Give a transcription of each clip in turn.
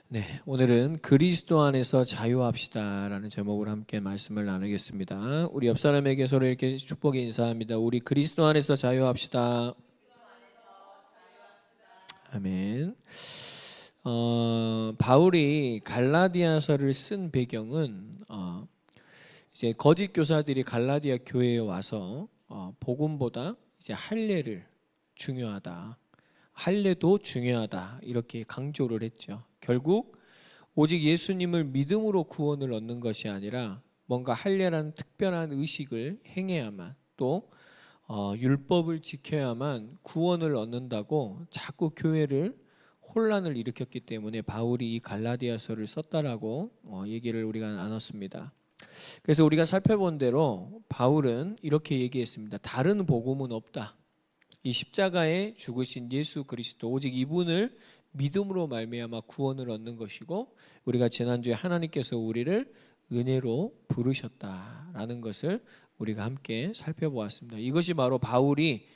네, 오늘은 그리스도 안에서 자유합시다라는 제목으로 함께 말씀을 나누겠습니다. 우리 옆 사람에게 서로 이렇게 축복의 인사합니다. 우리 그리스도 안에서 자유합시다. 아멘. 바울이 갈라디아서를 쓴 배경은 이제 거짓 교사들이 갈라디아 교회에 와서 복음보다 이제 할례를 중요하다, 할례도 중요하다 이렇게 강조를 했죠. 결국 오직 예수님을 믿음으로 구원을 얻는 것이 아니라 뭔가 할례라는 특별한 의식을 행해야만 또 율법을 지켜야만 구원을 얻는다고 자꾸 교회를 혼란을 일으켰기 때문에 바울이 이 갈라디아서를 썼다라고 얘기를 우리가 나눴습니다. 그래서 우리가 살펴본 대로 바울은 이렇게 얘기했습니다. 다른 복음은 없다. 이 십자가에 죽으신 예수 그리스도 오직 이분을 믿음으로 말미암아 구원을 얻는 것이고, 우리가 지난주에 하나님께서 우리를 은혜로 부르셨다라는 것을 우리가 함께 살펴보았습니다. 이것이 바로 바울이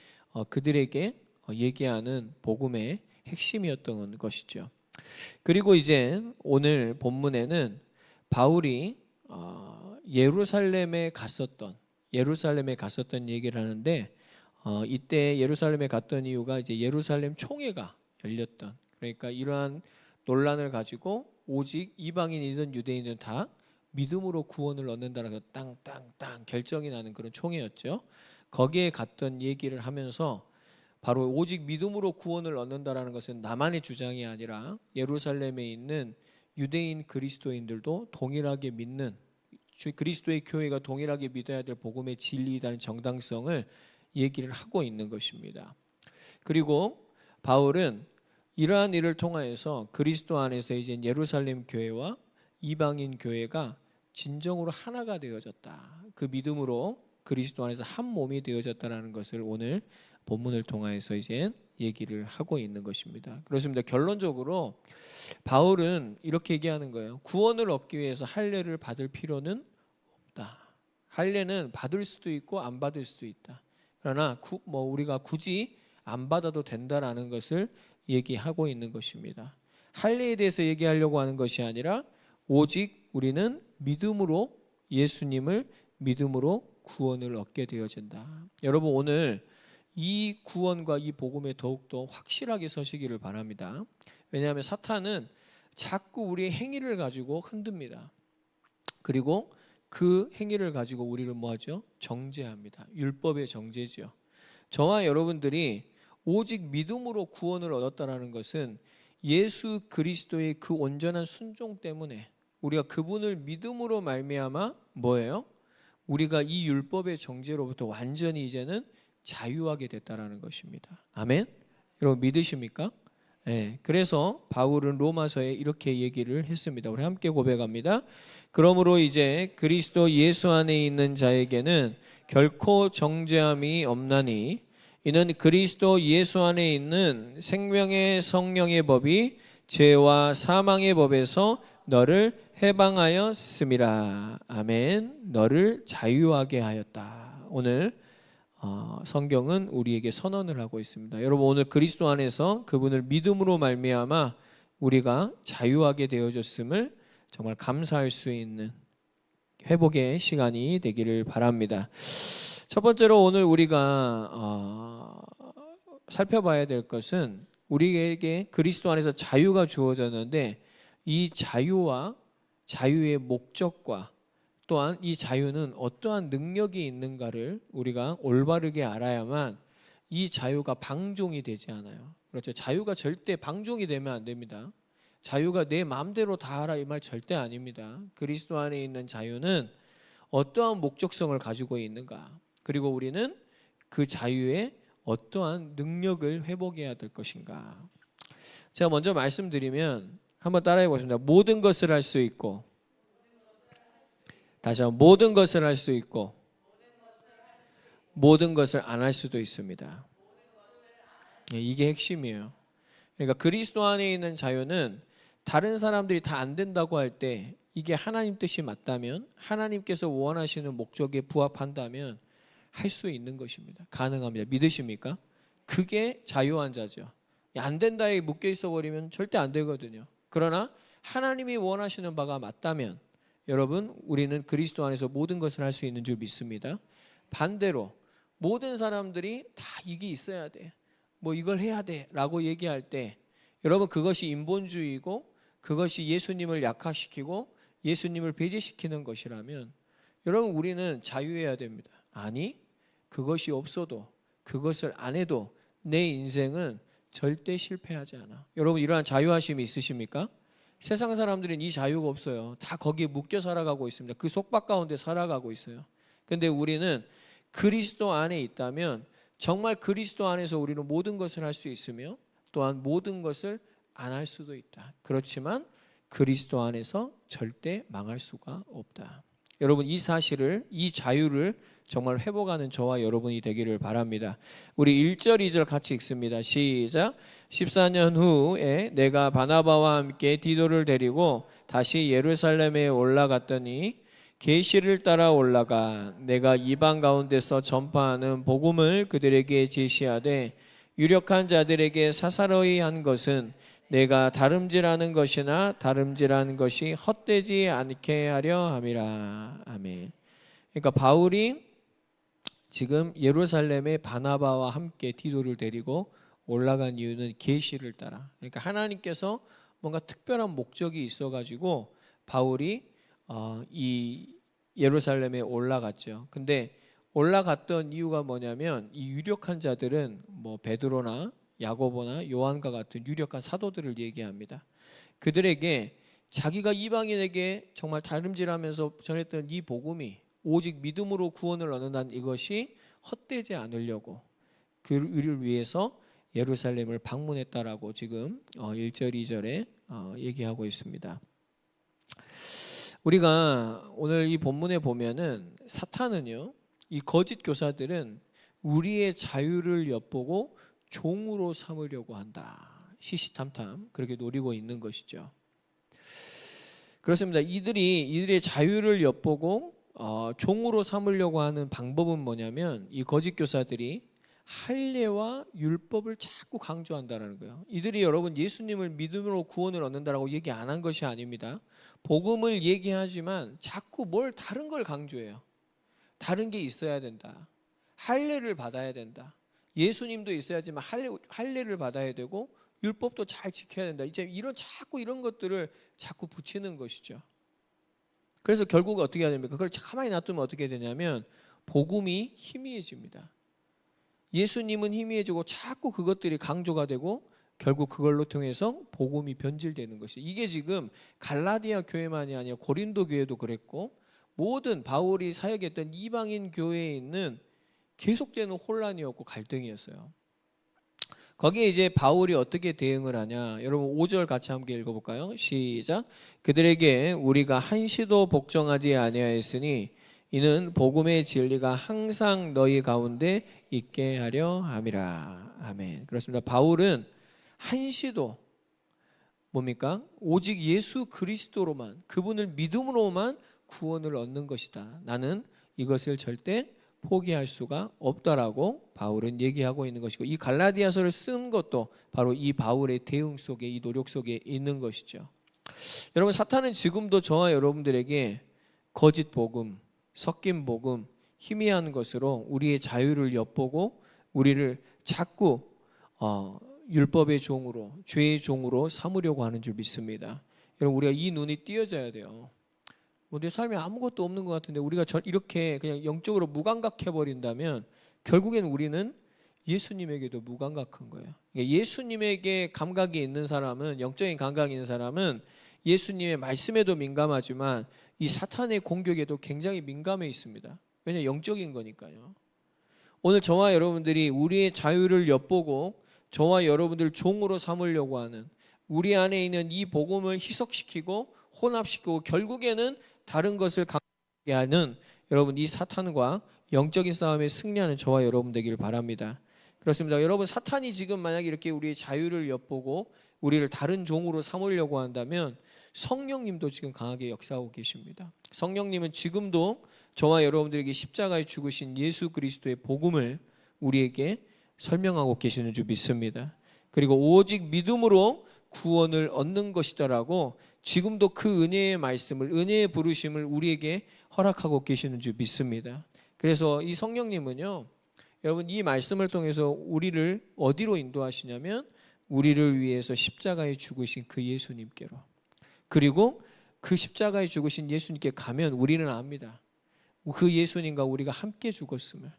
그들에게 얘기하는 복음의 핵심이었던 것이죠. 그리고 이제 오늘 본문에는 바울이 예루살렘에 갔었던 얘기를 하는데, 이때 예루살렘에 갔던 이유가 이제 예루살렘 총회가 열렸던, 그러니까 이러한 논란을 가지고 오직 이방인이든 유대인이든 다 믿음으로 구원을 얻는다는 거 땅땅땅 결정이 나는 그런 총회였죠. 거기에 갔던 얘기를 하면서 바로 오직 믿음으로 구원을 얻는다라는 것은 나만의 주장이 아니라 예루살렘에 있는 유대인 그리스도인들도 동일하게 믿는, 그리스도의 교회가 동일하게 믿어야 될 복음의 진리이다는 정당성을 얘기를 하고 있는 것입니다. 그리고 바울은 이러한 일을 통하여서 그리스도 안에서 이제 예루살렘 교회와 이방인 교회가 진정으로 하나가 되어졌다, 그 믿음으로 그리스도 안에서 한 몸이 되어졌다라는 것을 오늘 본문을 통하여서 이제 얘기를 하고 있는 것입니다. 그렇습니다. 결론적으로 바울은 이렇게 얘기하는 거예요. 구원을 얻기 위해서 할례를 받을 필요는 없다. 할례는 받을 수도 있고 안 받을 수도 있다. 그러나 우리가 굳이 안 받아도 된다라는 것을 얘기하고 있는 것입니다. 할례에 대해서 얘기하려고 하는 것이 아니라 오직 우리는 믿음으로, 예수님을 믿음으로 구원을 얻게 되어진다. 여러분, 오늘 이 구원과 이 복음에 더욱더 확실하게 서시기를 바랍니다. 왜냐하면 사탄은 자꾸 우리의 행위를 가지고 흔듭니다. 그리고 그 행위를 가지고 우리를 뭐하죠? 정죄합니다. 율법의 정죄죠. 저와 여러분들이 오직 믿음으로 구원을 얻었다는 것은 예수 그리스도의 그 온전한 순종 때문에 우리가 그분을 믿음으로 말미암아 뭐예요? 우리가 이 율법의 정죄로부터 완전히 이제는 자유하게 됐다라는 것입니다. 아멘? 여러분 믿으십니까? 네, 그래서 바울은 로마서에 이렇게 얘기를 했습니다. 우리 함께 고백합니다. 그러므로 이제 그리스도 예수 안에 있는 자에게는 결코 정죄함이 없나니 이는 그리스도 예수 안에 있는 생명의 성령의 법이 죄와 사망의 법에서 너를 해방하였음이라. 아멘. 너를 자유하게 하였다. 오늘 성경은 우리에게 선언을 하고 있습니다. 여러분, 오늘 그리스도 안에서 그분을 믿음으로 말미암아 우리가 자유하게 되어졌음을 정말 감사할 수 있는 회복의 시간이 되기를 바랍니다. 첫 번째로 오늘 우리가 살펴봐야 될 것은 우리에게 그리스도 안에서 자유가 주어졌는데 이 자유와 자유의 목적과 또한 이 자유는 어떠한 능력이 있는가를 우리가 올바르게 알아야만 이 자유가 방종이 되지 않아요. 그렇죠. 자유가 절대 방종이 되면 안 됩니다. 자유가 내 마음대로 다 하라 이 말 절대 아닙니다. 그리스도 안에 있는 자유는 어떠한 목적성을 가지고 있는가, 그리고 우리는 그 자유에 어떠한 능력을 회복해야 될 것인가. 제가 먼저 말씀드리면 한번 따라해 보겠습니다. 모든 것을 할 수 있고, 다시 한번, 모든 것을 할 수 있고 모든 것을 안 할 수도 있습니다. 이게 핵심이에요. 그러니까 그리스도 안에 있는 자유는 다른 사람들이 다 안 된다고 할 때 이게 하나님 뜻이 맞다면, 하나님께서 원하시는 목적에 부합한다면 할 수 있는 것입니다. 가능합니다. 믿으십니까? 그게 자유한 자죠. 안 된다에 묶여 있어 버리면 절대 안 되거든요. 그러나 하나님이 원하시는 바가 맞다면 여러분, 우리는 그리스도 안에서 모든 것을 할 수 있는 줄 믿습니다. 반대로 모든 사람들이 다 이게 있어야 돼, 뭐 이걸 해야 돼 라고 얘기할 때 여러분, 그것이 인본주의고 그것이 예수님을 약화시키고 예수님을 배제시키는 것이라면 여러분, 우리는 자유해야 됩니다. 아니, 그것이 없어도 그것을 안 해도 내 인생은 절대 실패하지 않아. 여러분, 이러한 자유하심이 있으십니까? 세상 사람들은 이 자유가 없어요. 다 거기에 묶여 살아가고 있습니다. 그 속박 가운데 살아가고 있어요. 근데 우리는 그리스도 안에 있다면 정말 그리스도 안에서 우리는 모든 것을 할 수 있으며 또한 모든 것을 안 할 수도 있다. 그렇지만 그리스도 안에서 절대 망할 수가 없다. 여러분, 이 사실을, 이 자유를 정말 회복하는 저와 여러분이 되기를 바랍니다. 우리 1절 2절 같이 읽습니다. 시작. 14년 후에 내가 바나바와 함께 디도를 데리고 다시 예루살렘에 올라갔더니 계시를 따라 올라가 내가 이방 가운데서 전파하는 복음을 그들에게 제시하되 유력한 자들에게 사사로이 한 것은 내가 다름질하는 것이나 다름질하는 것이 헛되지 않게 하려 함이라. 아멘. 그러니까 바울이 지금 예루살렘에 바나바와 함께 디도를 데리고 올라간 이유는 계시를 따라, 그러니까 하나님께서 뭔가 특별한 목적이 있어가지고 바울이 이 예루살렘에 올라갔죠. 근데 올라갔던 이유가 뭐냐면 이 유력한 자들은 뭐 베드로나 야고보나 요한과 같은 유력한 사도들을 얘기합니다. 그들에게 자기가 이방인에게 정말 다름질하면서 전했던 이 복음이 오직 믿음으로 구원을 얻는다는 이것이 헛되지 않으려고 그를 위해서 예루살렘을 방문했다라고 지금 1절 2절에 얘기하고 있습니다. 우리가 오늘 이 본문에 보면은 사탄은요, 이 거짓 교사들은 우리의 자유를 엿보고 종으로 삼으려고 한다. 시시탐탐 그렇게 노리고 있는 것이죠. 그렇습니다. 이들의 자유를 엿보고 종으로 삼으려고 하는 방법은 뭐냐면 이 거짓 교사들이 할례와 율법을 자꾸 강조한다는 거예요. 이들이 여러분 예수님을 믿음으로 구원을 얻는다라고 얘기 안 한 것이 아닙니다. 복음을 얘기하지만 자꾸 뭘 다른 걸 강조해요. 다른 게 있어야 된다. 할례를 받아야 된다. 예수님도 있어야지만 할례를 받아야 되고 율법도 잘 지켜야 된다. 이제 이런 것들을 자꾸 붙이는 것이죠. 그래서 결국 어떻게 해야 됩니까? 그걸 가만히 놔두면 어떻게 되냐면 복음이 희미해집니다. 예수님은 희미해지고 자꾸 그것들이 강조가 되고 결국 그걸로 통해서 복음이 변질되는 것이, 이게 지금 갈라디아 교회만이 아니라 고린도 교회도 그랬고 모든 바울이 사역했던 이방인 교회에 있는 계속되는 혼란이었고 갈등이었어요. 거기에 이제 바울이 어떻게 대응을 하냐, 여러분 5절 같이 함께 읽어볼까요? 시작. 그들에게 우리가 한시도 복종하지 아니하였으니 이는 복음의 진리가 항상 너희 가운데 있게 하려 함이라. 아멘. 그렇습니다. 바울은 한시도 뭡니까? 오직 예수 그리스도로만, 그분을 믿음으로만 구원을 얻는 것이다. 나는 이것을 절대 포기할 수가 없다라고 바울은 얘기하고 있는 것이고, 이 갈라디아서를 쓴 것도 바로 이 바울의 대응 속에, 이 노력 속에 있는 것이죠. 여러분, 사탄은 지금도 저와 여러분들에게 거짓 복음, 섞인 복음, 희미한 것으로 우리의 자유를 엿보고 우리를 자꾸 율법의 종으로, 죄의 종으로 삼으려고 하는 줄 믿습니다. 여러분, 우리가 이 눈이 띄어져야 돼요. 뭐 내 삶에 아무것도 없는 것 같은데 우리가 이렇게 그냥 영적으로 무감각해 버린다면 결국엔 우리는 예수님에게도 무감각한 거예요. 그러니까 예수님에게 감각이 있는 사람은, 영적인 감각이 있는 사람은 예수님의 말씀에도 민감하지만 이 사탄의 공격에도 굉장히 민감해 있습니다. 왜냐하면 영적인 거니까요. 오늘 저와 여러분들이 우리의 자유를 엿보고 저와 여러분들 종으로 삼으려고 하는, 우리 안에 있는 이 복음을 희석시키고 혼합시키고 결국에는 다른 것을 강하게 하는 여러분, 이 사탄과 영적인 싸움에 승리하는 저와 여러분 되기를 바랍니다. 그렇습니다. 여러분, 사탄이 지금 만약에 이렇게 우리의 자유를 엿보고 우리를 다른 종으로 삼으려고 한다면 성령님도 지금 강하게 역사하고 계십니다. 성령님은 지금도 저와 여러분들에게 십자가에 죽으신 예수 그리스도의 복음을 우리에게 설명하고 계시는 줄 믿습니다. 그리고 오직 믿음으로 구원을 얻는 것이다라고 지금도 그 은혜의 말씀을, 은혜의 부르심을 우리에게 허락하고 계시는 줄 믿습니다. 그래서 이 성령님은요, 여러분 이 말씀을 통해서 우리를 어디로 인도하시냐면 우리를 위해서 십자가에 죽으신 그 예수님께로, 그리고 그 십자가에 죽으신 예수님께 가면 우리는 압니다. 그 예수님과 우리가 함께 죽었음을,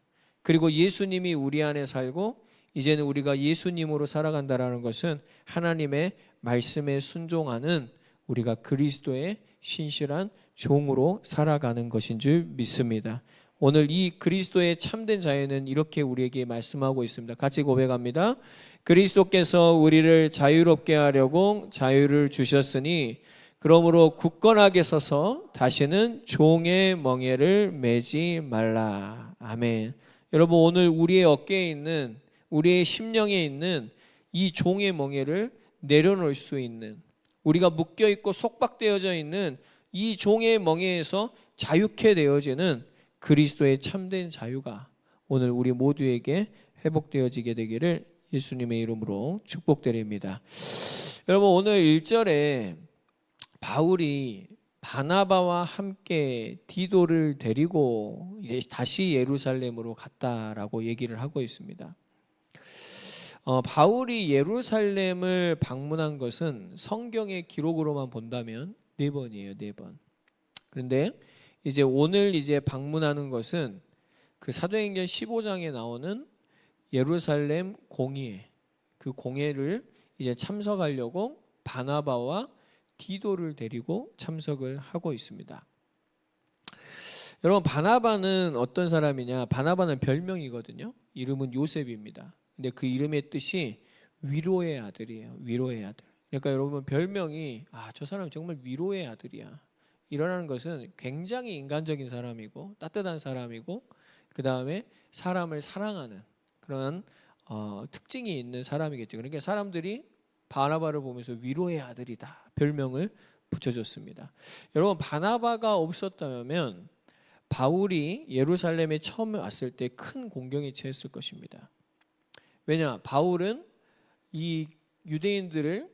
그리고 예수님이 우리 안에 살고 이제는 우리가 예수님으로 살아간다라는 것은 하나님의 말씀에 순종하는 우리가 그리스도의 신실한 종으로 살아가는 것인 줄 믿습니다. 오늘 이 그리스도의 참된 자유는 이렇게 우리에게 말씀하고 있습니다. 같이 고백합니다. 그리스도께서 우리를 자유롭게 하려고 자유를 주셨으니 그러므로 굳건하게 서서 다시는 종의 멍에를 매지 말라. 아멘. 여러분 오늘 우리의 어깨에 있는, 우리의 심령에 있는 이 종의 멍에를 내려놓을 수 있는, 우리가 묶여있고 속박되어져 있는 이 종의 멍에에서 자유케 되어지는 그리스도의 참된 자유가 오늘 우리 모두에게 회복되어지게 되기를 예수님의 이름으로 축복드립니다. 여러분 오늘 1절에 바울이 바나바와 함께 디도를 데리고 다시 예루살렘으로 갔다라고 얘기를 하고 있습니다. 바울이 예루살렘을 방문한 것은 성경의 기록으로만 본다면 4번이에요. 4번. 그런데 이제 오늘 방문하는 것은 그 사도행전 15장에 나오는 예루살렘 공회, 그 공회를 이제 참석하려고 바나바와 디도를 데리고 참석을 하고 있습니다. 여러분 바나바는 어떤 사람이냐? 바나바는 별명이거든요. 이름은 요셉입니다. 근데 그 이름의 뜻이 위로의 아들이에요. 위로의 아들. 그러니까 여러분 별명이 저 사람 정말 위로의 아들이야. 이러는 것은 굉장히 인간적인 사람이고 따뜻한 사람이고 그 다음에 사람을 사랑하는 그런 특징이 있는 사람이겠죠. 그러니까 사람들이 바나바를 보면서 위로의 아들이다 별명을 붙여줬습니다. 여러분 바나바가 없었다면 바울이 예루살렘에 처음 왔을 때 큰 공경에 처했을 것입니다. 왜냐? 바울은 이 유대인들을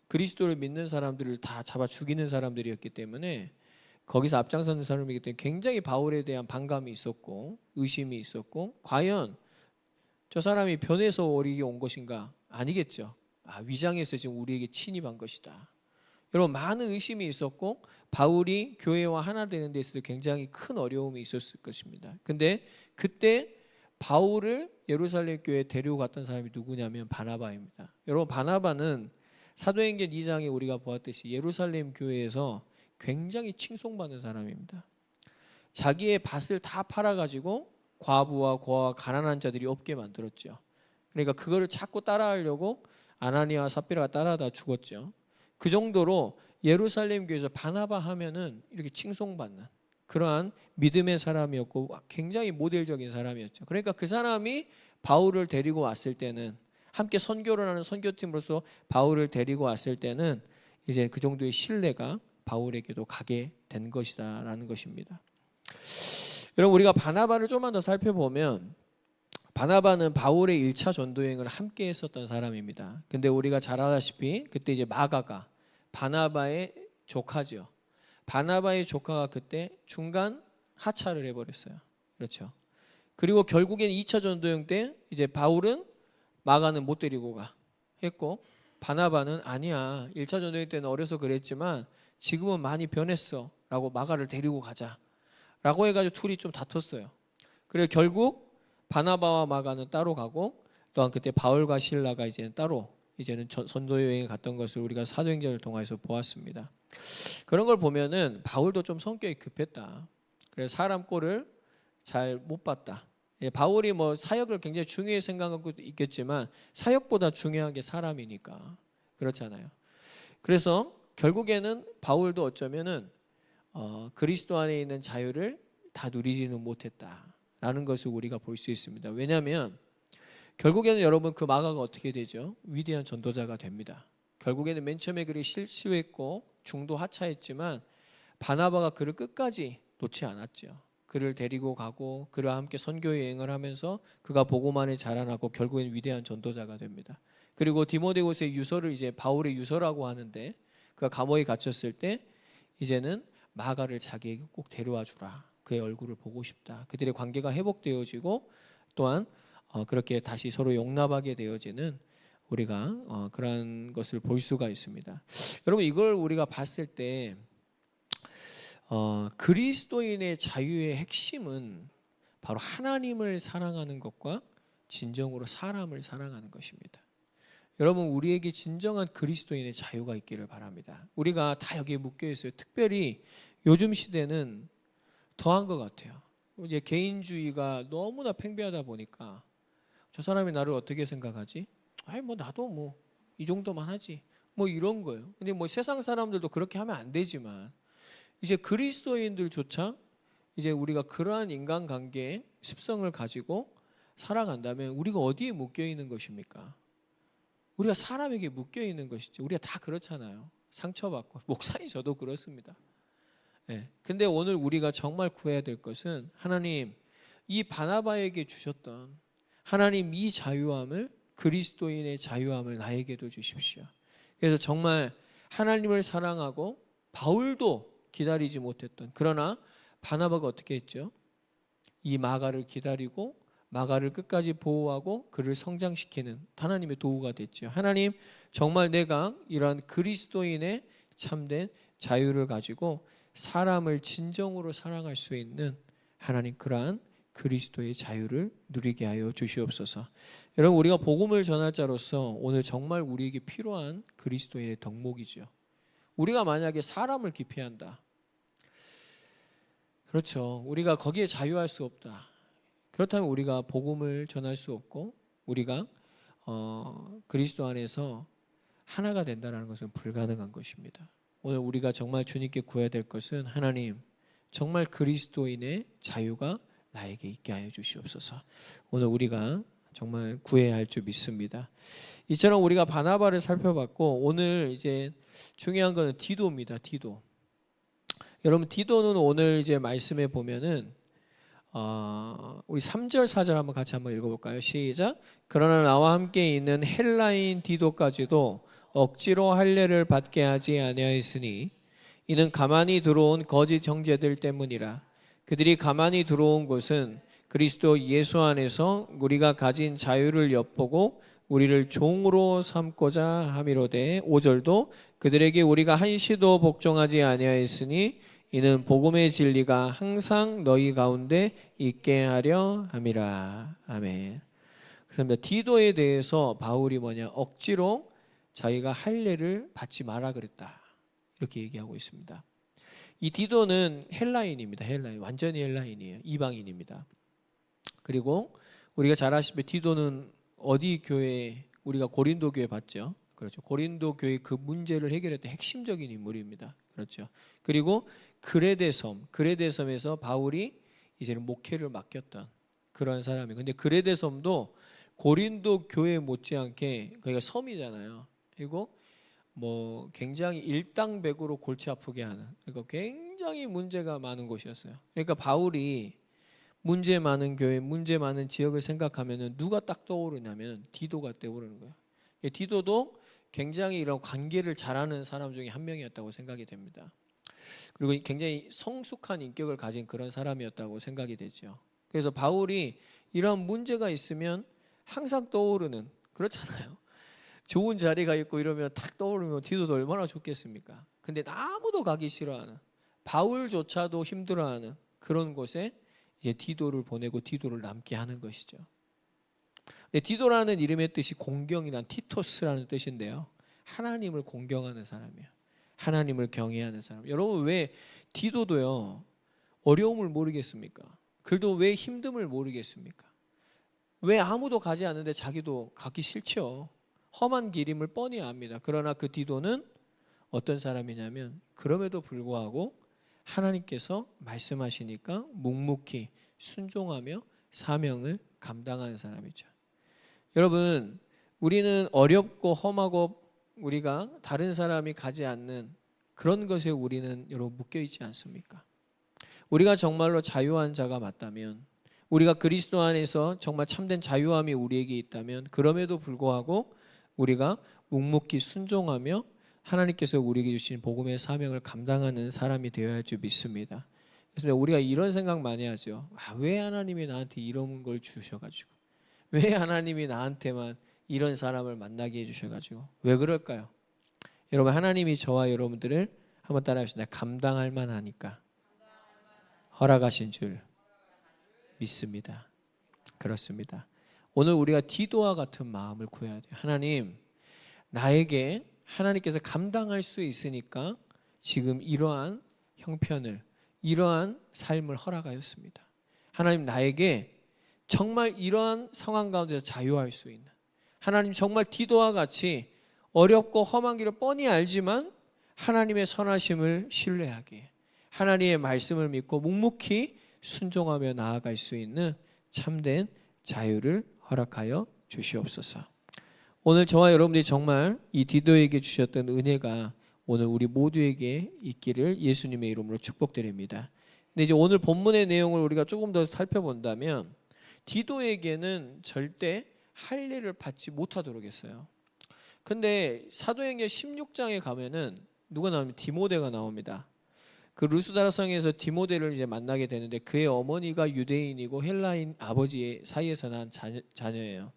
그리스도를 믿는 사람들을 다 잡아 죽이는 사람들이었기 때문에 거기서 앞장서는 사람이기 때문에 굉장히 바울에 대한 반감이 있었고 의심이 있었고 과연 저 사람이 변해서 우리에게 온 것인가? 아니겠죠. 위장해서 지금 우리에게 침입한 것이다. 여러분 많은 의심이 있었고 바울이 교회와 하나 되는 데 있어서 굉장히 큰 어려움이 있었을 것입니다. 근데 그때 바울을 예루살렘 교회에 데리고 갔던 사람이 누구냐면 바나바입니다. 여러분 바나바는 사도행전 2장에 우리가 보았듯이 예루살렘 교회에서 굉장히 칭송받는 사람입니다. 자기의 밭을 다 팔아가지고 과부와 고아와 가난한 자들이 없게 만들었죠. 그러니까 그거를 자꾸 따라하려고 아나니아와 삽비라가 따라하다 죽었죠. 그 정도로 예루살렘 교회에서 바나바 하면은 이렇게 칭송받는 그러한 믿음의 사람이었고 굉장히 모델적인 사람이었죠. 그러니까 그 사람이 바울을 데리고 왔을 때는 함께 선교를 하는 선교팀으로서 바울을 데리고 왔을 때는 이제 그 정도의 신뢰가 바울에게도 가게 된 것이다라는 것입니다. 여러분 우리가 바나바를 조금만 더 살펴보면 바나바는 바울의 1차 전도여행을 함께 했었던 사람입니다. 근데 우리가 잘 알다시피 그때 이제 마가가 바나바의 조카죠. 바나바의 조카가 그때 중간 하차를 해버렸어요. 그렇죠. 그리고 결국엔 2차 전도여행 때 이제 바울은 마가는 못 데리고 가 했고 바나바는 아니야 1차 전도여행 때는 어려서 그랬지만 지금은 많이 변했어 라고 마가를 데리고 가자 라고 해가지고 둘이 좀 다퉜어요. 그래서 결국 바나바와 마가는 따로 가고 또한 그때 바울과 실라가 이제는 따로 이제는 선도 여행에 갔던 것을 우리가 사도행전을 통해서 보았습니다. 그런 걸 보면은 바울도 좀 성격이 급했다. 그래서 사람 꼴을 잘 못 봤다. 바울이 뭐 사역을 굉장히 중요히 생각하고 있겠지만 사역보다 중요한 게 사람이니까 그렇잖아요. 그래서 결국에는 바울도 어쩌면은 그리스도 안에 있는 자유를 다 누리지는 못했다라는 것을 우리가 볼 수 있습니다. 왜냐하면 결국에는 여러분 그 마가가 어떻게 되죠? 위대한 전도자가 됩니다. 결국에는 맨 처음에 그를 실수했고 중도 하차했지만 바나바가 그를 끝까지 놓지 않았죠. 그를 데리고 가고 그와 함께 선교 여행을 하면서 그가 복음만에 자라나고 결국에는 위대한 전도자가 됩니다. 그리고 디모데후서의 유서를 이제 바울의 유서라고 하는데 그가 감옥에 갇혔을 때 이제는 마가를 자기에게 꼭 데려와 주라. 그의 얼굴을 보고 싶다. 그들의 관계가 회복되어지고 또한 그렇게 다시 서로 용납하게 되어지는 우리가 그러한 것을 볼 수가 있습니다. 여러분 이걸 우리가 봤을 때 그리스도인의 자유의 핵심은 바로 하나님을 사랑하는 것과 진정으로 사람을 사랑하는 것입니다. 여러분 우리에게 진정한 그리스도인의 자유가 있기를 바랍니다. 우리가 다 여기에 묶여 있어요. 특별히 요즘 시대는 더한 것 같아요. 이제 개인주의가 너무나 팽배하다 보니까 저 사람이 나를 어떻게 생각하지? 아이 뭐 나도 뭐 이 정도만 하지. 뭐 이런 거예요. 근데 뭐 세상 사람들도 그렇게 하면 안 되지만 이제 그리스도인들조차 이제 우리가 그러한 인간관계의 습성을 가지고 살아간다면 우리가 어디에 묶여 있는 것입니까? 우리가 사람에게 묶여 있는 것이죠. 우리가 다 그렇잖아요. 상처받고 목사님 저도 그렇습니다. 네. 근데 오늘 우리가 정말 구해야 될 것은 하나님 이 바나바에게 주셨던 하나님 이 자유함을 그리스도인의 자유함을 나에게도 주십시오. 그래서 정말 하나님을 사랑하고 바울도 기다리지 못했던 그러나 바나바가 어떻게 했죠? 이 마가를 기다리고 마가를 끝까지 보호하고 그를 성장시키는 하나님의 도구가 됐죠. 하나님 정말 내가 이러한 그리스도인의 참된 자유를 가지고 사람을 진정으로 사랑할 수 있는 하나님 그러한 그리스도의 자유를 누리게 하여 주시옵소서. 여러분 우리가 복음을 전할 자로서 오늘 정말 우리에게 필요한 그리스도인의 덕목이죠. 우리가 만약에 사람을 기피한다. 그렇죠. 우리가 거기에 자유할 수 없다. 그렇다면 우리가 복음을 전할 수 없고 우리가 그리스도 안에서 하나가 된다는 것은 불가능한 것입니다. 오늘 우리가 정말 주님께 구해야 될 것은 하나님 정말 그리스도인의 자유가 나에게 있게 하여 주시옵소서. 오늘 우리가 정말 구해야 할 줄 믿습니다. 이처럼 우리가 바나바를 살펴봤고 오늘 이제 중요한 것은 디도입니다. 디도. 여러분 디도는 오늘 이제 말씀에 보면은 우리 3절 4절 한번 같이 한번 읽어볼까요? 시작. 그러나 나와 함께 있는 헬라인 디도까지도 억지로 할례를 받게 하지 아니하였으니 이는 가만히 들어온 거짓 형제들 때문이라. 그들이 가만히 들어온 것은 그리스도 예수 안에서 우리가 가진 자유를 엿보고 우리를 종으로 삼고자 함이로되 5절도 그들에게 우리가 한시도 복종하지 아니하였으니 이는 복음의 진리가 항상 너희 가운데 있게 하려 함이라. 아멘. 그래서 디도에 대해서 바울이 억지로 자기가 할례를 받지 마라 그랬다. 이렇게 얘기하고 있습니다. 이 디도는 헬라인입니다. 헬라인. 완전히 헬라인이에요. 이방인입니다. 그리고 우리가 잘 아시다시피 디도는 어디 교회 우리가 고린도 교회 봤죠. 그렇죠. 고린도 교회 그 문제를 해결했던 핵심적인 인물입니다. 그렇죠. 그리고 그레데섬에서 바울이 이제 목회를 맡겼던 그런 사람이에요. 근데 그레데섬도 고린도 교회 못지않게 거기가 섬이잖아요. 그리고 뭐 굉장히 일당백으로 골치 아프게 하는 그러니까 굉장히 문제가 많은 곳이었어요. 그러니까 바울이 문제 많은 교회, 문제 많은 지역을 생각하면은 누가 딱 떠오르냐면 디도가 떠오르는 거예요. 디도도 굉장히 이런 관계를 잘하는 사람 중에 한 명이었다고 생각이 됩니다. 그리고 굉장히 성숙한 인격을 가진 그런 사람이었다고 생각이 되죠. 그래서 바울이 이런 문제가 있으면 항상 떠오르는 그렇잖아요. 좋은 자리가 있고 이러면 탁 떠오르면 디도도 얼마나 좋겠습니까? 근데 아무도 가기 싫어하는 바울조차도 힘들어하는 그런 곳에 이제 디도를 보내고 디도를 남게 하는 것이죠. 근데 디도라는 이름의 뜻이 공경이란 티토스라는 뜻인데요. 하나님을 공경하는 사람이에요. 하나님을 경외하는 사람. 여러분 왜 디도도요 어려움을 모르겠습니까? 그도 왜 힘듦을 모르겠습니까? 왜 아무도 가지 않는데 자기도 가기 싫죠. 험한 길임을 뻔히 압니다. 그러나 그 디도는 어떤 사람이냐면 그럼에도 불구하고 하나님께서 말씀하시니까 묵묵히 순종하며 사명을 감당하는 사람이죠. 여러분 우리는 어렵고 험하고 우리가 다른 사람이 가지 않는 그런 것에 우리는 여러분 묶여있지 않습니까? 우리가 정말로 자유한 자가 맞다면 우리가 그리스도 안에서 정말 참된 자유함이 우리에게 있다면 그럼에도 불구하고 우리가 묵묵히 순종하며 하나님께서 우리에게 주신 복음의 사명을 감당하는 사람이 되어야 할 줄 믿습니다. 그래서 우리가 이런 생각 많이 하죠. 왜 하나님이 나한테 이런 걸 주셔가지고, 왜 하나님이 나한테만 이런 사람을 만나게 해주셔가지고, 왜 그럴까요? 여러분, 하나님이 저와 여러분들을 한번 따라합시다. 감당할 만하니까 허락하신 줄 믿습니다. 그렇습니다. 오늘 우리가 디도와 같은 마음을 구해야 돼요. 하나님, 나에게 하나님께서 감당할 수 있으니까 지금 이러한 형편을, 이러한 삶을 허락하였습니다. 하나님, 나에게 정말 이러한 상황 가운데서 자유할 수 있는, 하나님 정말 디도와 같이 어렵고 험한 길을 뻔히 알지만 하나님의 선하심을 신뢰하게, 하나님의 말씀을 믿고 묵묵히 순종하며 나아갈 수 있는 참된 자유를 허락하여 주시옵소서. 오늘 저와 여러분들이 정말 이 디도에게 주셨던 은혜가 오늘 우리 모두에게 있기를 예수님의 이름으로 축복드립니다. 근데 이제 오늘 본문의 내용을 우리가 조금 더 살펴본다면 디도에게는 절대 할례를 받지 못하도록 했어요. 근데 사도행전 16장에 가면은 누가 나오면 디모데가 나옵니다. 그 루스드라 성에서 디모데를 이제 만나게 되는데 그의 어머니가 유대인이고 헬라인 아버지 사이에서 난 자녀예요.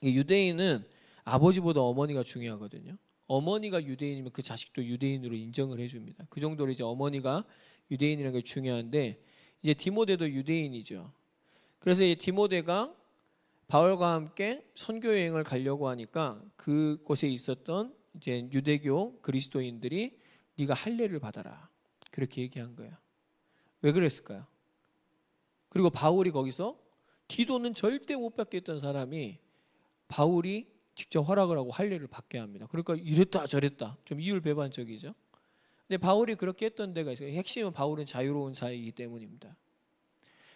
유대인은 아버지보다 어머니가 중요하거든요. 어머니가 유대인이면 그 자식도 유대인으로 인정을 해줍니다. 그 정도로 이제 어머니가 유대인이라는 게 중요한데 이제 디모데도 유대인이죠. 그래서 이 디모데가 바울과 함께 선교 여행을 가려고 하니까 그곳에 있었던 이제 유대교 그리스도인들이 네가 할례를 받아라 그렇게 얘기한 거예요. 왜 그랬을까요? 그리고 바울이 거기서 디도는 절대 못 받겠던 사람이 바울이 직접 허락을 하고 할례를 받게 합니다. 그러니까 이랬다 저랬다 좀 이율배반적이죠. 근데 바울이 그렇게 했던 데가 있어요. 핵심은 바울은 자유로운 자이기 때문입니다.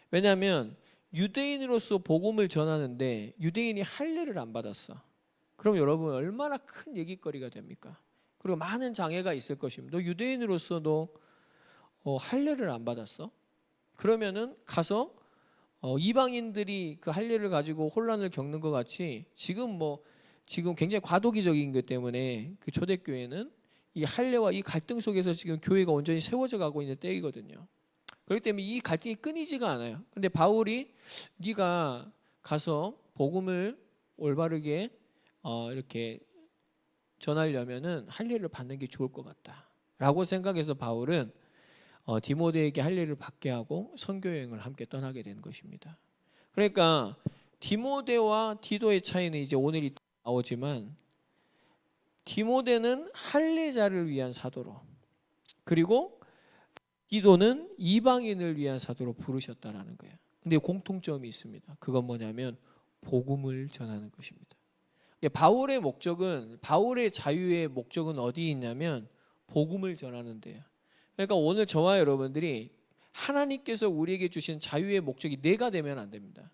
왜냐하면 유대인으로서 복음을 전하는데 유대인이 할례를 안 받았어. 그럼 여러분 얼마나 큰 얘기거리가 됩니까? 그리고 많은 장애가 있을 것입니다. 너 유대인으로서도 할례를 안 받았어? 그러면은 가서 이방인들이 그 할례를 가지고 혼란을 겪는 것 같이 지금 굉장히 과도기적인 것 때문에 그 초대교회는 이 할례와 이 갈등 속에서 지금 교회가 온전히 세워져 가고 있는 때이거든요. 그렇기 때문에 이 갈등이 끊이지가 않아요. 근데 바울이 네가 가서 복음을 올바르게 이렇게 전하려면은 할례를 받는 게 좋을 것 같다라고 생각해서 바울은 디모데에게 할례를 받게 하고 선교 여행을 함께 떠나게 된 것입니다. 그러니까 디모데와 디도의 차이는 이제 오늘 나오지만 디모데는 할례자를 위한 사도로 그리고 디도는 이방인을 위한 사도로 부르셨다라는 거예요. 근데 공통점이 있습니다. 그건 뭐냐면 복음을 전하는 것입니다. 바울의 자유의 목적은 어디에 있냐면 복음을 전하는 데요. 그러니까 오늘 저와 여러분들이 하나님께서 우리에게 주신 자유의 목적이 내가 되면 안 됩니다.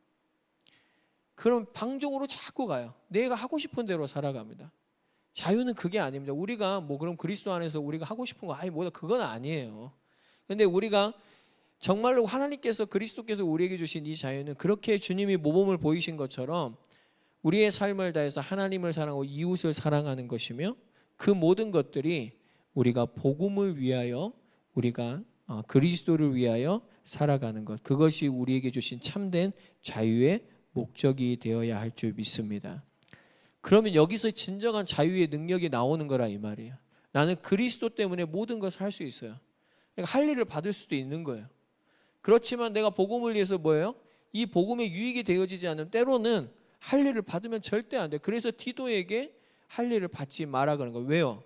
그럼 방종으로 자꾸 가요. 내가 하고 싶은 대로 살아갑니다. 자유는 그게 아닙니다. 우리가 그럼 그리스도 안에서 우리가 하고 싶은 거 그건 아니에요. 근데 우리가 정말로 하나님께서 그리스도께서 우리에게 주신 이 자유는 그렇게 주님이 모범을 보이신 것처럼 우리의 삶을 다해서 하나님을 사랑하고 이웃을 사랑하는 것이며 그 모든 것들이 우리가 복음을 위하여 우리가 그리스도를 위하여 살아가는 것, 그것이 우리에게 주신 참된 자유의 목적이 되어야 할 줄 믿습니다. 그러면 여기서 진정한 자유의 능력이 나오는 거라 이 말이에요. 나는 그리스도 때문에 모든 것을 할 수 있어요. 그러니까 할례를 받을 수도 있는 거예요. 그렇지만 내가 복음을 위해서 이 복음에 유익이 되어지지 않으면 때로는 할례를 받으면 절대 안 돼요. 그래서 디도에게 할례를 받지 마라 그런 거예요. 왜요?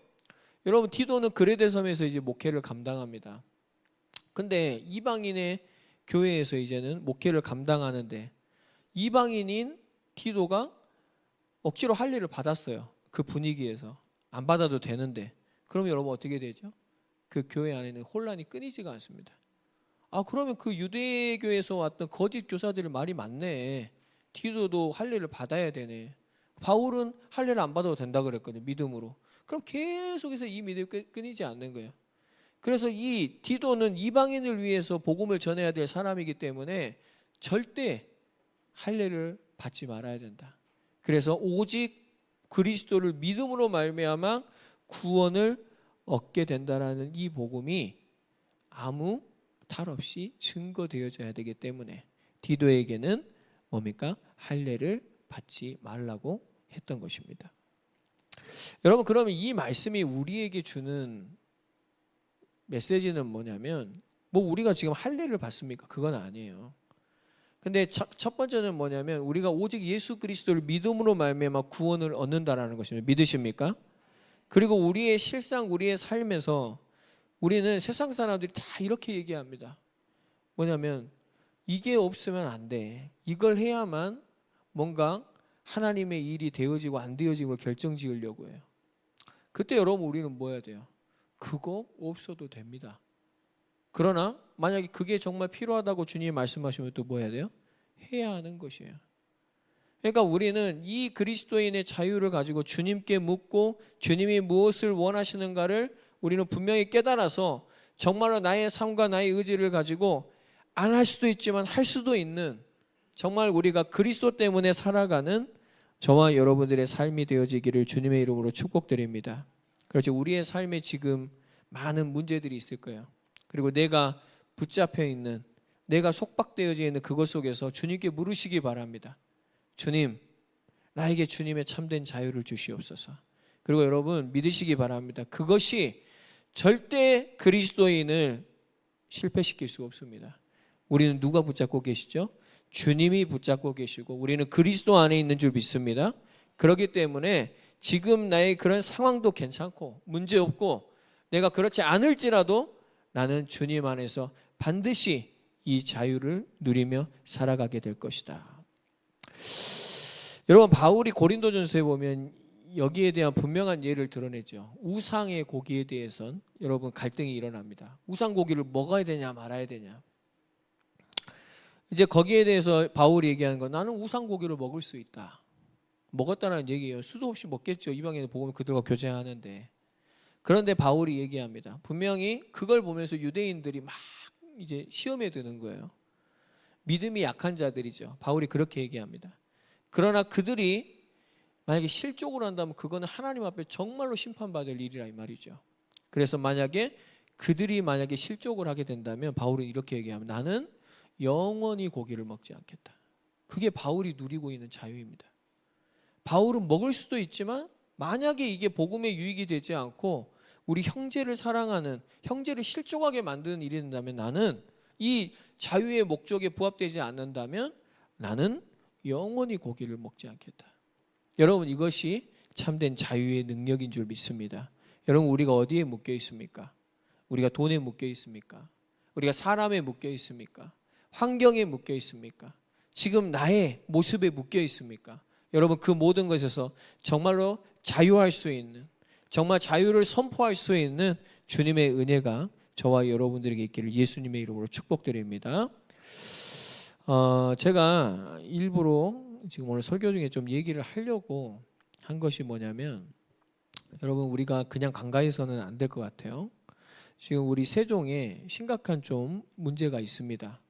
여러분 디도는 그레데 섬에서 이제 목회를 감당합니다. 근데 이방인의 교회에서 이제는 목회를 감당하는데 이방인인 디도가 억지로 할례를 받았어요. 그 분위기에서. 안 받아도 되는데. 그럼 여러분 어떻게 되죠? 그 교회 안에는 혼란이 끊이지가 않습니다. 그러면 그 유대교에서 왔던 거짓 교사들의 말이 맞네. 디도도 할례를 받아야 되네. 바울은 할례를 안 받아도 된다 그랬거든요. 믿음으로. 그럼 계속해서 이 믿음이 끊이지 않는 거예요. 그래서 이 디도는 이방인을 위해서 복음을 전해야 될 사람이기 때문에 절대 할례를 받지 말아야 된다. 그래서 오직 그리스도를 믿음으로 말미암아 구원을 얻게 된다라는 이 복음이 아무 탈 없이 증거되어져야 되기 때문에 디도에게는 뭡니까? 할례를 받지 말라고 했던 것입니다. 여러분, 그러면 이 말씀이 우리에게 주는 메시지는 뭐냐면, 뭐 우리가 지금 할례를 받습니까? 그건 아니에요. 근데 첫 번째는 뭐냐면 우리가 오직 예수 그리스도를 믿음으로 말미암아 구원을 얻는다라는 것입니다. 믿으십니까? 그리고 우리의 실상, 우리의 삶에서 우리는 세상 사람들이 다 이렇게 얘기합니다. 뭐냐면 이게 없으면 안 돼. 이걸 해야만 뭔가 하나님의 일이 되어지고 안 되어지고 결정 지으려고 해요. 그때 여러분 우리는 뭐 해야 돼요? 그거 없어도 됩니다. 그러나 만약에 그게 정말 필요하다고 주님이 말씀하시면 또 뭐 해야 돼요? 해야 하는 것이에요. 그러니까 우리는 이 그리스도인의 자유를 가지고 주님께 묻고 주님이 무엇을 원하시는가를 우리는 분명히 깨달아서 정말로 나의 삶과 나의 의지를 가지고 안 할 수도 있지만 할 수도 있는, 정말 우리가 그리스도 때문에 살아가는 저와 여러분들의 삶이 되어지기를 주님의 이름으로 축복드립니다. 그렇죠. 우리의 삶에 지금 많은 문제들이 있을 거예요. 그리고 내가 붙잡혀 있는, 내가 속박되어져 있는 그것 속에서 주님께 물으시기 바랍니다. 주님, 나에게 주님의 참된 자유를 주시옵소서. 그리고 여러분 믿으시기 바랍니다. 그것이 절대 그리스도인을 실패시킬 수 없습니다. 우리는 누가 붙잡고 계시죠? 주님이 붙잡고 계시고 우리는 그리스도 안에 있는 줄 믿습니다. 그렇기 때문에 지금 나의 그런 상황도 괜찮고 문제없고 내가 그렇지 않을지라도 나는 주님 안에서 반드시 이 자유를 누리며 살아가게 될 것이다. 여러분, 바울이 고린도전서에 보면 여기에 대한 분명한 예를 드러내죠. 우상의 고기에 대해선 여러분 갈등이 일어납니다. 우상 고기를 먹어야 되냐 말아야 되냐. 이제 거기에 대해서 바울이 얘기하는 건 나는 우상 고기를 먹을 수 있다. 먹었다는 얘기예요. 수도 없이 먹겠죠. 이방인의 복음을 그들과 교제하는데. 그런데 바울이 얘기합니다. 분명히 그걸 보면서 유대인들이 막 이제 시험에 드는 거예요. 믿음이 약한 자들이죠. 바울이 그렇게 얘기합니다. 그러나 그들이 만약에 실족을 한다면 그거는 하나님 앞에 정말로 심판받을 일이라 이 말이죠. 그래서 그들이 만약에 실족을 하게 된다면 바울은 이렇게 얘기합니다. 나는 영원히 고기를 먹지 않겠다. 그게 바울이 누리고 있는 자유입니다. 바울은 먹을 수도 있지만 만약에 이게 복음의 유익이 되지 않고 우리 형제를 사랑하는, 형제를 실족하게 만드는 일이 된다면 나는 이 자유의 목적에 부합되지 않는다면 나는 영원히 고기를 먹지 않겠다. 여러분, 이것이 참된 자유의 능력인 줄 믿습니다. 여러분, 우리가 어디에 묶여 있습니까? 우리가 돈에 묶여 있습니까? 우리가 사람에 묶여 있습니까? 환경에 묶여 있습니까? 지금 나의 모습에 묶여 있습니까? 여러분, 그 모든 것에서 정말로 자유할 수 있는, 정말 자유를 선포할 수 있는 주님의 은혜가 저와 여러분들에게 있기를 예수님의 이름으로 축복드립니다. 제가 일부러 지금 오늘 설교 중에 좀 얘기를 하려고 한 것이 뭐냐면, 여러분, 우리가 그냥 간과해서는 안 될 것 같아요. 지금 우리 세종에 심각한 좀 문제가 있습니다.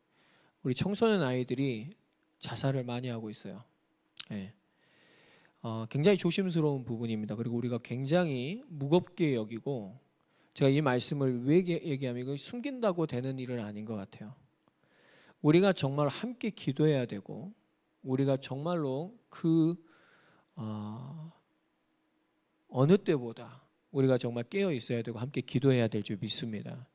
우리 청소년 아이들이 자살을 많이 하고 있어요. 네. 굉장히 조심스러운 부분입니다. 그리고 우리가 굉장히 무겁게 여기고, 제가 이 말씀을 왜 얘기하면 이거 숨긴다고 되는 일은 아닌 것 같아요. 우리가 정말 함께 기도해야 되고, 우리가 정말로 어느 때보다 우리가 정말 깨어 있어야 되고 함께 기도해야 될 줄 믿습니다.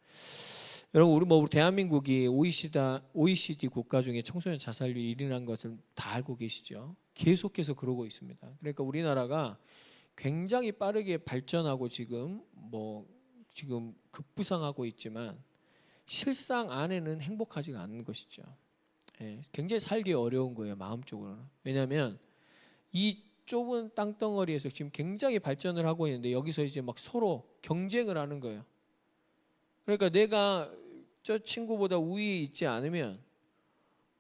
여러분, 우리 대한민국이 OECD 국가 중에 청소년 자살률이 1위라는 것을 다 알고 계시죠? 계속해서 그러고 있습니다. 그러니까 우리나라가 굉장히 빠르게 발전하고 지금 급부상하고 있지만 실상 안에는 행복하지가 않은 것이죠. 굉장히 살기 어려운 거예요, 마음적으로는. 왜냐하면 이 좁은 땅덩어리에서 지금 굉장히 발전을 하고 있는데 여기서 이제 막 서로 경쟁을 하는 거예요. 그러니까 내가 저 친구보다 우위에 있지 않으면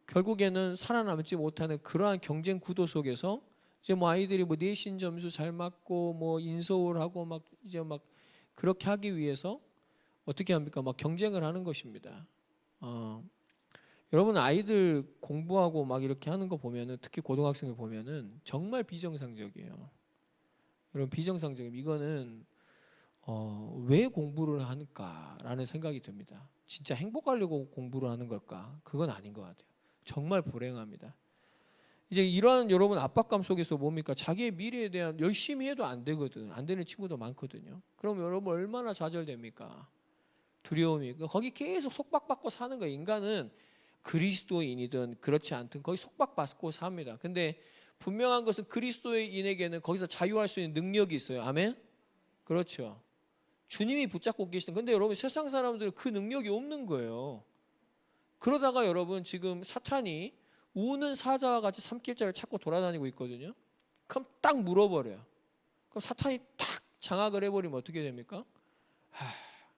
결국에는 살아남지 못하는 그러한 경쟁 구도 속에서 이제 아이들이 내신 점수 잘 맞고 인서울하고 막 그렇게 하기 위해서 어떻게 합니까? 막 경쟁을 하는 것입니다. 여러분, 아이들 공부하고 막 이렇게 하는 거 보면은, 특히 고등학생을 보면은 정말 비정상적이에요. 여러분 비정상적인 이거는 왜 공부를 하는가라는 생각이 듭니다. 진짜 행복하려고 공부를 하는 걸까? 그건 아닌 것 같아요. 정말 불행합니다. 이제 이러한 여러분 압박감 속에서 뭡니까? 자기의 미래에 대한 열심히 해도 안 되거든. 안 되는 친구도 많거든요. 그럼 여러분 얼마나 좌절됩니까? 두려움이. 거기 계속 속박받고 사는 거예요. 인간은 그리스도인이든 그렇지 않든 거기 속박받고 삽니다. 근데 분명한 것은 그리스도인에게는 거기서 자유할 수 있는 능력이 있어요. 아멘? 그렇죠. 주님이 붙잡고 계시던. 근데 여러분 세상 사람들은 그 능력이 없는 거예요. 그러다가 여러분 지금 사탄이 우는 사자와 같이 삼킬자를 찾고 돌아다니고 있거든요. 그럼 딱 물어버려요. 그럼 사탄이 탁 장악을 해버리면 어떻게 됩니까?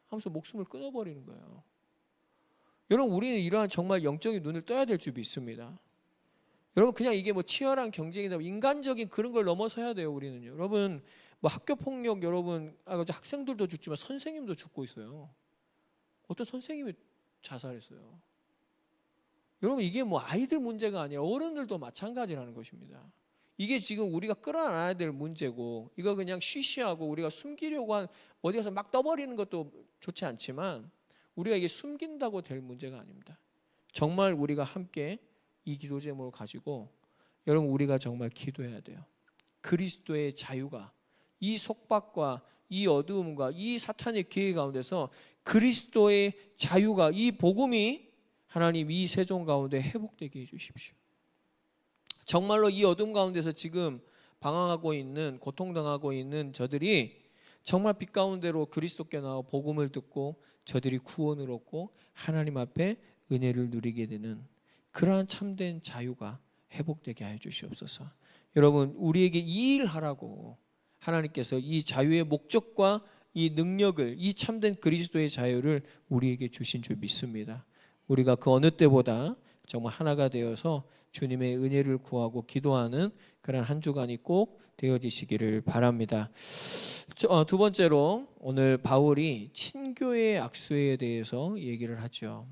하면서 목숨을 끊어버리는 거예요. 여러분 우리는 이러한 정말 영적인 눈을 떠야 될 줄 믿습니다. 여러분 그냥 이게 뭐 치열한 경쟁이다 인간적인 그런 걸 넘어서야 돼요. 우리는요. 여러분 뭐 학교 폭력 여러분 학생들도 죽지만 선생님도 죽고 있어요. 어떤 선생님이 자살했어요. 여러분 이게 뭐 아이들 문제가 아니라 어른들도 마찬가지라는 것입니다. 이게 지금 우리가 끌어안아야 될 문제고 이거 그냥 쉬쉬하고 우리가 숨기려고 한 어디 가서 막 떠버리는 것도 좋지 않지만 우리가 이게 숨긴다고 될 문제가 아닙니다. 정말 우리가 함께 이 기도 제목을 가지고 여러분 우리가 정말 기도해야 돼요. 그리스도의 자유가 이 속박과 이 어두움과 이 사탄의 기회 가운데서 그리스도의 자유가 이 복음이 하나님 이 세종 가운데 회복되게 해주십시오. 정말로 이 어둠 가운데서 지금 방황하고 있는 고통당하고 있는 저들이 정말 빛 가운데로 그리스도께 나와 복음을 듣고 저들이 구원을 얻고 하나님 앞에 은혜를 누리게 되는 그러한 참된 자유가 회복되게 하여 주시옵소서. 여러분 우리에게 이 일을 하라고 하나님께서 이 자유의 목적과 이 능력을 이 참된 그리스도의 자유를 우리에게 주신 줄 믿습니다. 우리가 그 어느 때보다 정말 하나가 되어서 주님의 은혜를 구하고 기도하는 그런 한 주간이 꼭 되어지시기를 바랍니다. 두 번째로 오늘 바울이 친교의 악수에 대해서 얘기를 하죠.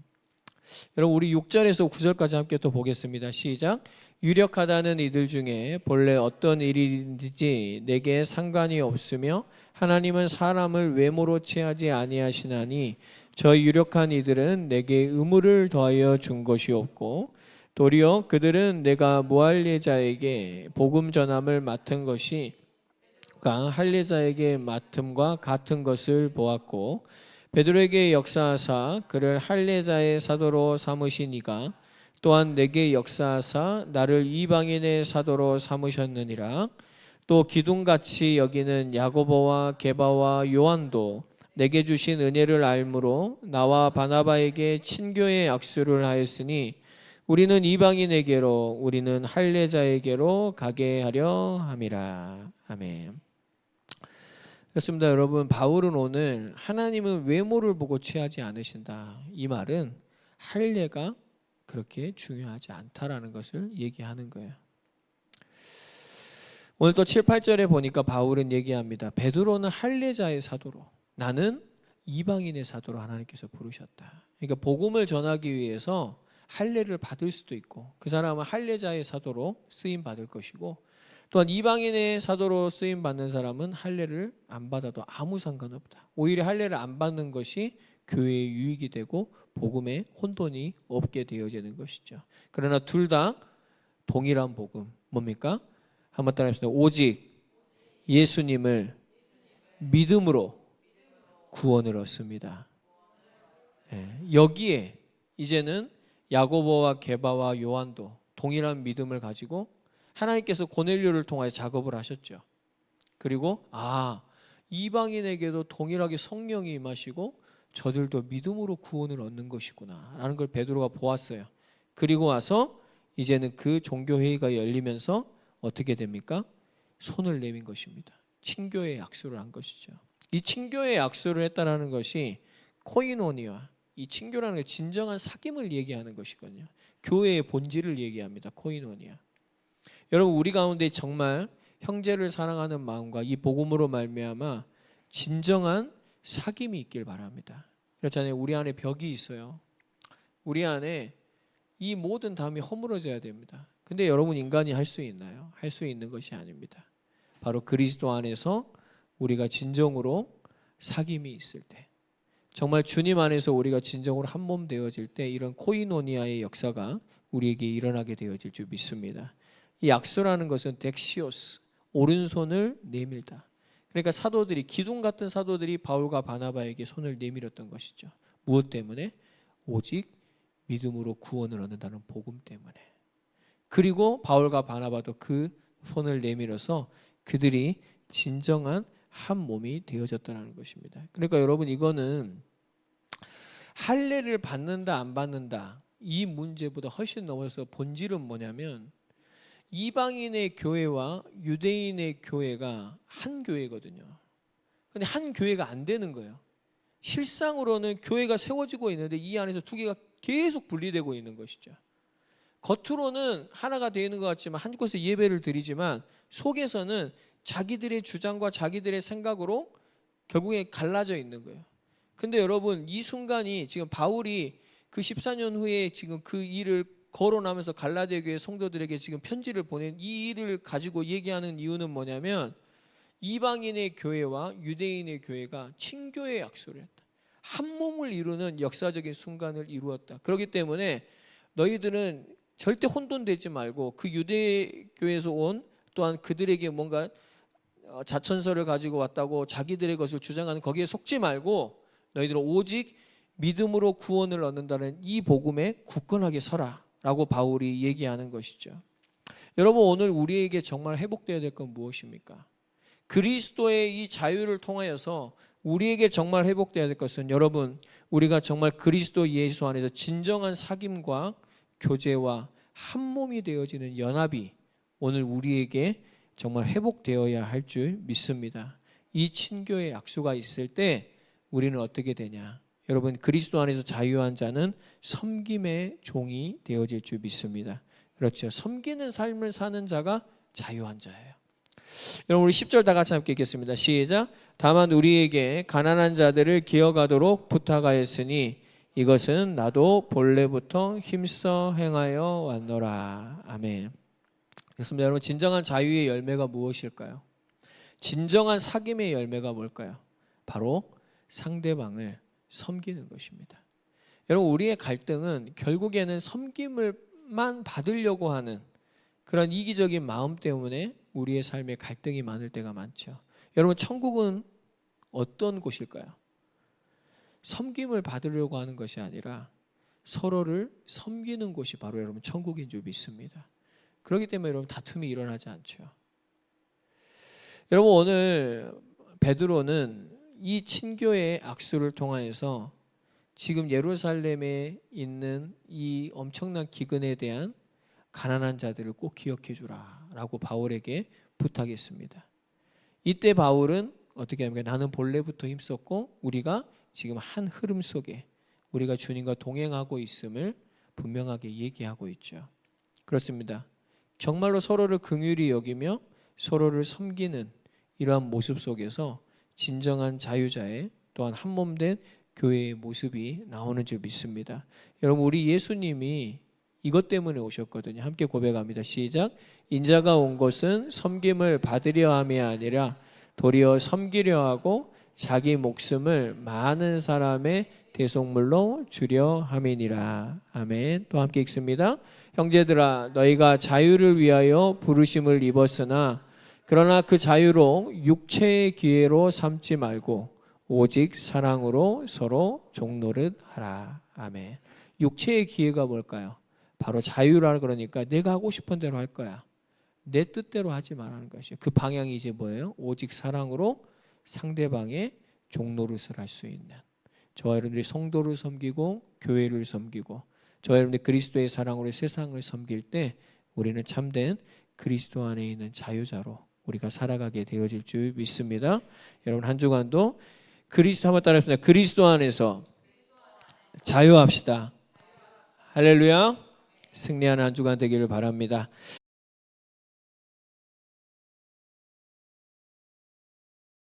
여러분 우리 6절에서 9절까지 함께 또 보겠습니다. 시작. 유력하다는 이들 중에 본래 어떤 일이든지 내게 상관이 없으며 하나님은 사람을 외모로 취하지 아니하시나니 저 유력한 이들은 내게 의무를 더하여 준 것이 없고 도리어 그들은 내가 무할례자에게 복음 전함을 맡은 것이 할례자에게 맡음과 같은 것을 보았고 베드로에게 역사하사 그를 할례자의 사도로 삼으시니가 또한 내게 역사하사 나를 이방인의 사도로 삼으셨느니라. 또 기둥같이 여기는 야고보와 게바와 요한도 내게 주신 은혜를 알므로 나와 바나바에게 친교의 악수를 하였으니 우리는 이방인에게로 우리는 할례자에게로 가게 하려 함이라. 아멘. 그렇습니다. 여러분 바울은 오늘 하나님은 외모를 보고 취하지 않으신다. 이 말은 할례가 그렇게 중요하지 않다라는 것을 얘기하는 거예요. 오늘 또 7, 8절에 보니까 바울은 얘기합니다. 베드로는 할례자의 사도로 나는 이방인의 사도로 하나님께서 부르셨다. 그러니까 복음을 전하기 위해서 할례를 받을 수도 있고 그 사람은 할례자의 사도로 쓰임 받을 것이고 또한 이방인의 사도로 쓰임 받는 사람은 할례를 안 받아도 아무 상관없다. 오히려 할례를 안 받는 것이 교회의 유익이 되고 복음에 혼돈이 없게 되어지는 것이죠. 그러나 둘 다 동일한 복음 뭡니까? 한번 따라합시다. 오직 예수님을 믿음으로 구원을 얻습니다. 여기에 이제는 야고보와 게바와 요한도 동일한 믿음을 가지고 하나님께서 고넬료를 통하여 작업을 하셨죠. 그리고 이방인에게도 동일하게 성령이 임하시고 저들도 믿음으로 구원을 얻는 것이구나 라는 걸 베드로가 보았어요. 그리고 와서 이제는 그 종교회의가 열리면서 어떻게 됩니까? 손을 내민 것입니다. 친교의 약수를 한 것이죠. 이 친교의 약수를 했다라는 것이 코이노니아, 이 친교라는 게 진정한 사귐을 얘기하는 것이거든요. 교회의 본질을 얘기합니다. 코이노니아. 여러분 우리 가운데 정말 형제를 사랑하는 마음과 이 복음으로 말미암아 진정한 사귐이 있길 바랍니다. 그렇잖아요. 우리 안에 벽이 있어요. 우리 안에 이 모든 담이 허물어져야 됩니다. 근데 여러분 인간이 할 수 있나요? 할 수 있는 것이 아닙니다. 바로 그리스도 안에서 우리가 진정으로 사귐이 있을 때, 정말 주님 안에서 우리가 진정으로 한 몸 되어질 때 이런 코이노니아의 역사가 우리에게 일어나게 되어질 줄 믿습니다. 이 약수라는 것은 덱시오스, 오른손을 내밀다. 그러니까 사도들이, 기둥 같은 사도들이 바울과 바나바에게 손을 내밀었던 것이죠. 무엇 때문에? 오직 믿음으로 구원을 얻는다는 복음 때문에. 그리고 바울과 바나바도 그 손을 내밀어서 그들이 진정한 한 몸이 되어졌다는 것입니다. 그러니까 여러분, 이거는 할례를 받는다 안 받는다 이 문제보다 훨씬 넘어서 본질은 뭐냐면, 이방인의 교회와 유대인의 교회가 한 교회거든요. 근데 한 교회가 안 되는 거예요. 실상으로는 교회가 세워지고 있는데 이 안에서 두 개가 계속 분리되고 있는 것이죠. 겉으로는 하나가 되는 것 같지만, 한 곳에 예배를 드리지만 속에서는 자기들의 주장과 자기들의 생각으로 결국에 갈라져 있는 거예요. 근데 여러분, 이 순간이 지금 바울이 그 14년 후에 지금 그 일을 거론하면서 갈라디아 교회 성도들에게 지금 편지를 보낸 이 일을 가지고 얘기하는 이유는 뭐냐면, 이방인의 교회와 유대인의 교회가 친교의 약속을 했다. 한 몸을 이루는 역사적인 순간을 이루었다. 그렇기 때문에 너희들은 절대 혼돈되지 말고, 그 유대교에서 온 또한 그들에게 뭔가 자천서를 가지고 왔다고 자기들의 것을 주장하는 거기에 속지 말고, 너희들은 오직 믿음으로 구원을 얻는다는 이 복음에 굳건하게 서라 라고 바울이 얘기하는 것이죠. 여러분, 오늘 우리에게 정말 회복되어야 될 건 무엇입니까? 그리스도의 이 자유를 통하여서 우리에게 정말 회복되어야 될 것은, 여러분, 우리가 정말 그리스도 예수 안에서 진정한 사귐과 교제와 한 몸이 되어지는 연합이 오늘 우리에게 정말 회복되어야 할 줄 믿습니다. 이 친교의 약수가 있을 때 우리는 어떻게 되냐? 여러분, 그리스도 안에서 자유한 자는 섬김의 종이 되어질 줄 믿습니다. 그렇죠. 섬기는 삶을 사는 자가 자유한 자예요. 여러분, 우리 10절 다 같이 함께 읽겠습니다. 시작. 다만 우리에게 가난한 자들을 기억하도록 부탁하였으니 이것은 나도 본래부터 힘써 행하여 왔노라. 아멘. 그렇습니다. 여러분, 진정한 자유의 열매가 무엇일까요? 진정한 사귐의 열매가 뭘까요? 바로 상대방을 섬기는 것입니다. 여러분, 우리의 갈등은 결국에는 섬김을만 받으려고 하는 그런 이기적인 마음 때문에 우리의 삶에 갈등이 많을 때가 많죠. 여러분, 천국은 어떤 곳일까요? 섬김을 받으려고 하는 것이 아니라 서로를 섬기는 곳이 바로 여러분 천국인 줄 믿습니다. 그렇기 때문에 여러분, 다툼이 일어나지 않죠. 여러분, 오늘 베드로는 이 친교의 악수를 통하여서 지금 예루살렘에 있는 이 엄청난 기근에 대한 가난한 자들을 꼭 기억해 주라 라고 바울에게 부탁했습니다. 이때 바울은 어떻게 합니까? 나는 본래부터 힘썼고 우리가 지금 한 흐름 속에 우리가 주님과 동행하고 있음을 분명하게 얘기하고 있죠. 그렇습니다. 정말로 서로를 긍휼히 여기며 서로를 섬기는 이러한 모습 속에서 진정한 자유자의 또한 한 몸된 교회의 모습이 나오는 줄 믿습니다. 여러분, 우리 예수님이 이것 때문에 오셨거든요. 함께 고백합니다. 시작. 인자가 온 것은 섬김을 받으려 함이 아니라 도리어 섬기려 하고 자기 목숨을 많은 사람의 대속물로 주려 함이니라. 아멘. 또 함께 읽습니다. 형제들아, 너희가 자유를 위하여 부르심을 입었으나 그러나 그 자유로 육체의 기회로 삼지 말고 오직 사랑으로 서로 종노릇 하라. 아멘. 육체의 기회가 뭘까요? 바로 자유라. 그러니까 내가 하고 싶은 대로 할 거야. 내 뜻대로 하지 말라는 것이에요. 그 방향이 이제 뭐예요? 오직 사랑으로 상대방의 종노릇을 할 수 있는, 저와 여러분들이 성도를 섬기고 교회를 섬기고 저와 여러분들이 그리스도의 사랑으로 세상을 섬길 때 우리는 참된 그리스도 안에 있는 자유자로 우리가 살아가게 되어질 줄 믿습니다. 여러분, 한 주간도 그리스도, 한번 따라합시다. 그리스도 안에서 자유합시다. 할렐루야. 승리하는 한 주간 되기를 바랍니다.